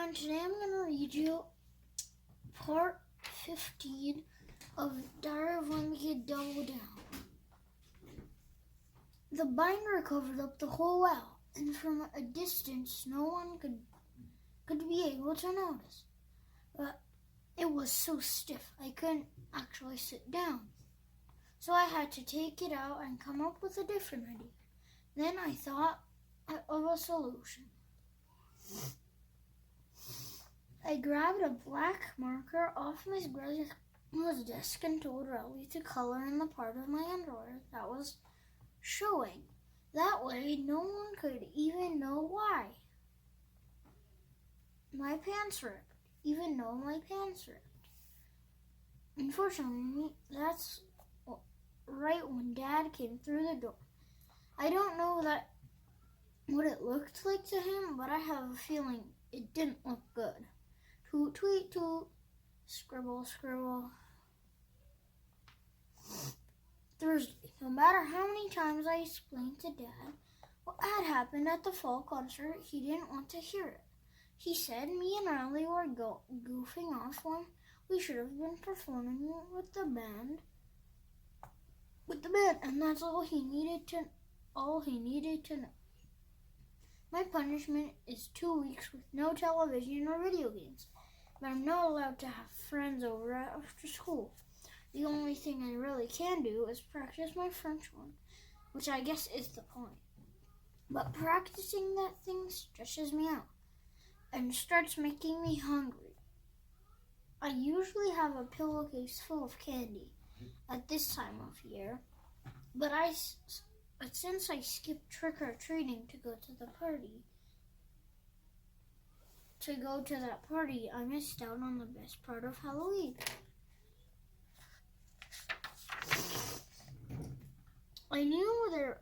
everyone, today I'm going to read you part 15 of Diary of Wimpy Double Down. The binder covered up the whole well, and from a distance no one could be able to notice. But it was so stiff I couldn't actually sit down. So I had to take it out and come up with a different idea. Then I thought of a solution. I grabbed a black marker off Miss Greta's desk and told Riley to color in the part of my underwear that was showing. That way, no one could even know why. My pants ripped, even though my pants ripped. Unfortunately, that's right when Dad came through the door. I don't know what it looked like to him, but I have a feeling it didn't look good. Toot, tweet, toot. Scribble, scribble. Thursday. No matter how many times I explained to Dad what had happened at the fall concert, he didn't want to hear it. He said me and Riley were goofing off when we should have been performing with the band. And that's all he needed to know. My punishment is 2 weeks with no television or video games, but I'm not allowed to have friends over after school. The only thing I really can do is practice my French one, which I guess is the point. But practicing that thing stretches me out and starts making me hungry. I usually have a pillowcase full of candy at this time of year, but since I skipped trick-or-treating to go to that party, I missed out on the best part of Halloween. I knew there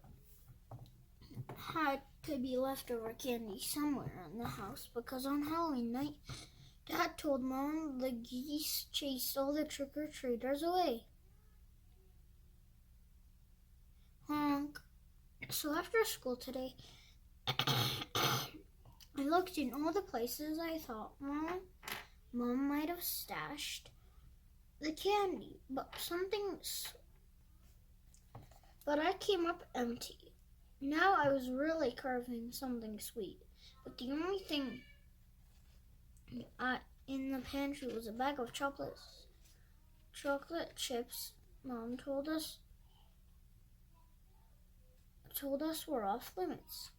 had to be leftover candy somewhere in the house because on Halloween night, Dad told Mom the geese chased all the trick-or-treaters away. Honk. So after school today, I looked in all the places I thought Mom might have stashed the candy, but I came up empty. Now I was really carving something sweet, but the only thing in the pantry was a bag of chocolate chips. Mom told us were off limits.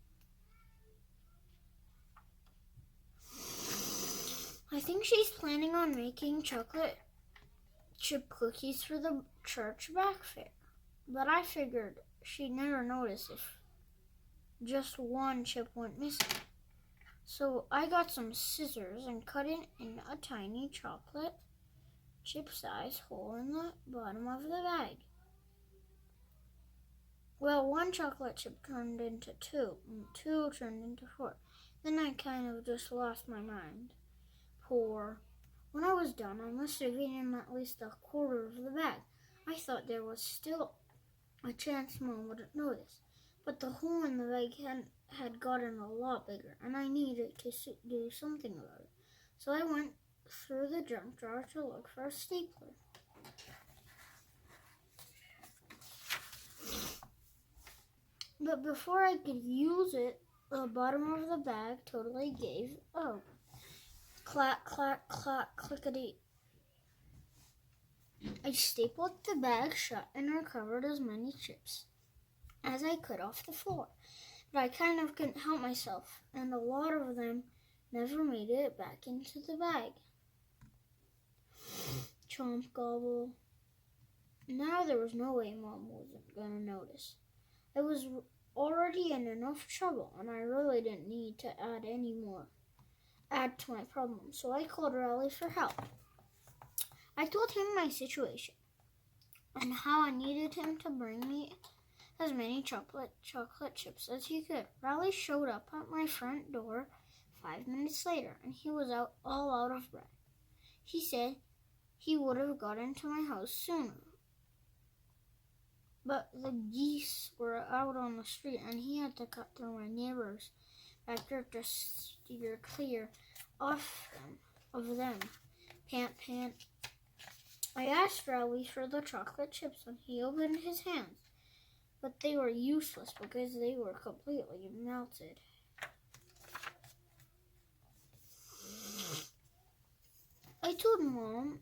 I think she's planning on making chocolate chip cookies for the church back fair, but I figured she'd never notice if just one chip went missing. So I got some scissors and cut it in a tiny chocolate chip size hole in the bottom of the bag. Well, one chocolate chip turned into 2, and 2 turned into 4. Then I kind of just lost my mind. Poor. When I was done, I must have eaten at least a quarter of the bag. I thought there was still a chance Mom wouldn't notice, but the hole in the bag had gotten a lot bigger, and I needed to do something about it. So I went through the junk drawer to look for a stapler. But before I could use it, the bottom of the bag totally gave up. Clack, clack, clack, clickety. I stapled the bag shut and recovered as many chips as I could off the floor. But I kind of couldn't help myself, and a lot of them never made it back into the bag. Chomp, gobble. Now there was no way Mom wasn't going to notice. I was already in enough trouble, and I really didn't need to add to my problem. So I called Riley for help. I told him my situation and how I needed him to bring me as many chocolate chips as he could. Riley showed up at my front door 5 minutes later, and he was all out of breath. He said he would have gotten to my house sooner, but the geese were out on the street, and he had to cut through my neighbor's backyard to steer clear of them. Pant, pant. I asked Rowley for the chocolate chips and he opened his hands, but they were useless because they were completely melted. I told Mom,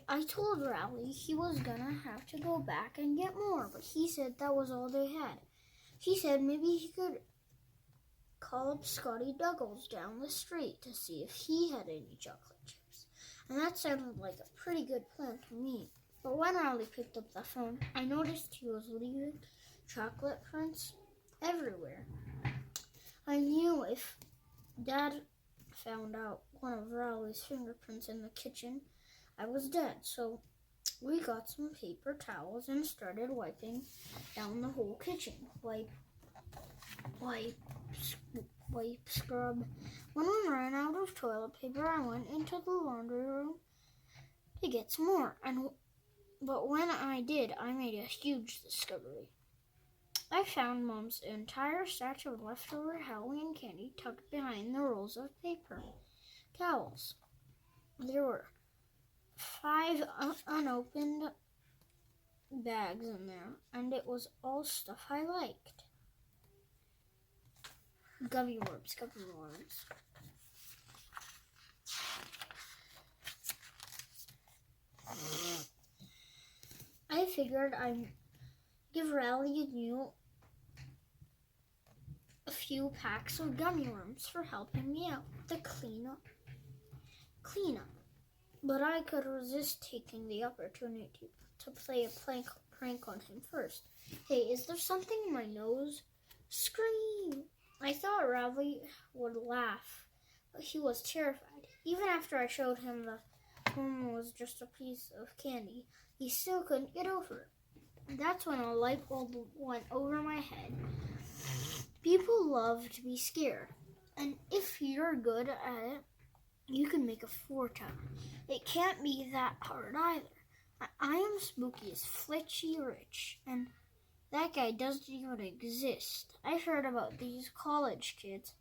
I told Rowley he was gonna have to go back and get more, but he said that was all they had. She said maybe he could call up Scotty Douglas down the street to see if he had any chocolate chips. And that sounded like a pretty good plan to me. But when Rowley picked up the phone, I noticed he was leaving chocolate prints everywhere. I knew if Dad found out one of Rowley's fingerprints in the kitchen, I was dead. So we got some paper towels and started wiping down the whole kitchen. Wipe, scrub. When we ran out of toilet paper, I went into the laundry room to get some more. But when I did, I made a huge discovery. I found Mom's entire stash of leftover Halloween candy tucked behind the rolls of paper towels. There were 5 unopened bags in there, and it was all stuff I liked. Gummy worms. I figured I'd give Rowley a few packs of gummy worms for helping me out with the cleanup. But I could resist taking the opportunity to play a prank on him first. Hey, is there something in my nose? Scream! I thought Rowley would laugh, but he was terrified. Even after I showed him the worm was just a piece of candy, he still couldn't get over it. That's when a light bulb went over my head. People love to be scared, and if you're good at it, you can make a fortune. It can't be that hard either. I am spooky as Fletchy Rich, and that guy doesn't even exist. I've heard about these college kids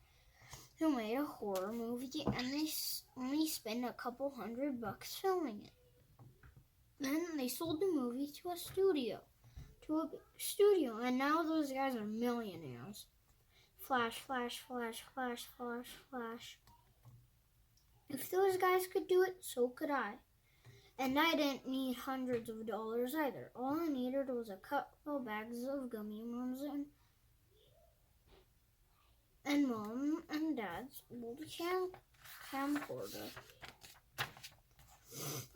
who made a horror movie and they only spent a couple $100 filming it. Then they sold the movie to a studio, and now those guys are millionaires. Flash, flash, flash, flash, flash, flash. If those guys could do it, so could I. And I didn't need hundreds of dollars either. All I needed was a couple bags of gummy worms and Mom and Dad's old camcorder.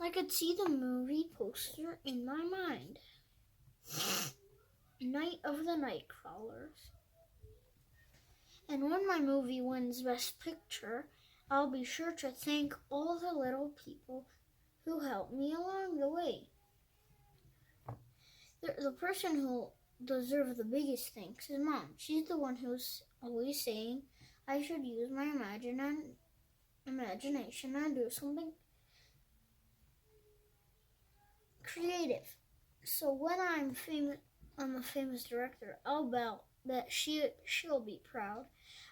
I could see the movie poster in my mind. Night of the Nightcrawlers. And when my movie wins Best Picture, I'll be sure to thank all the little people who helped me along the way. The person who deserves the biggest thanks is Mom. She's the one who's always saying I should use my imagination and do something creative. So when I'm a famous director, I'll bet she'll be proud.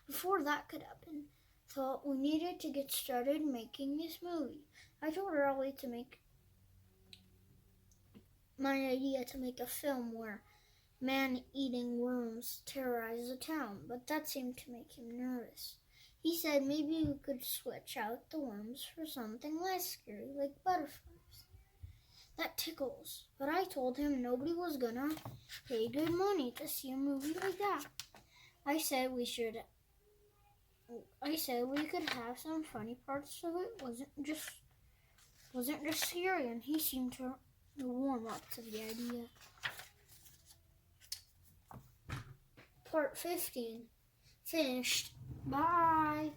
Before that could happen, thought we needed to get started making this movie. I told Rowley to make a film where man-eating worms terrorize the town, but that seemed to make him nervous. He said maybe we could switch out the worms for something less scary, like butterflies. That tickles, but I told him nobody was gonna pay good money to see a movie like that. I said we could have some funny parts so it wasn't just scary, and he seemed to warm up to the idea. Part 15 finished. Bye.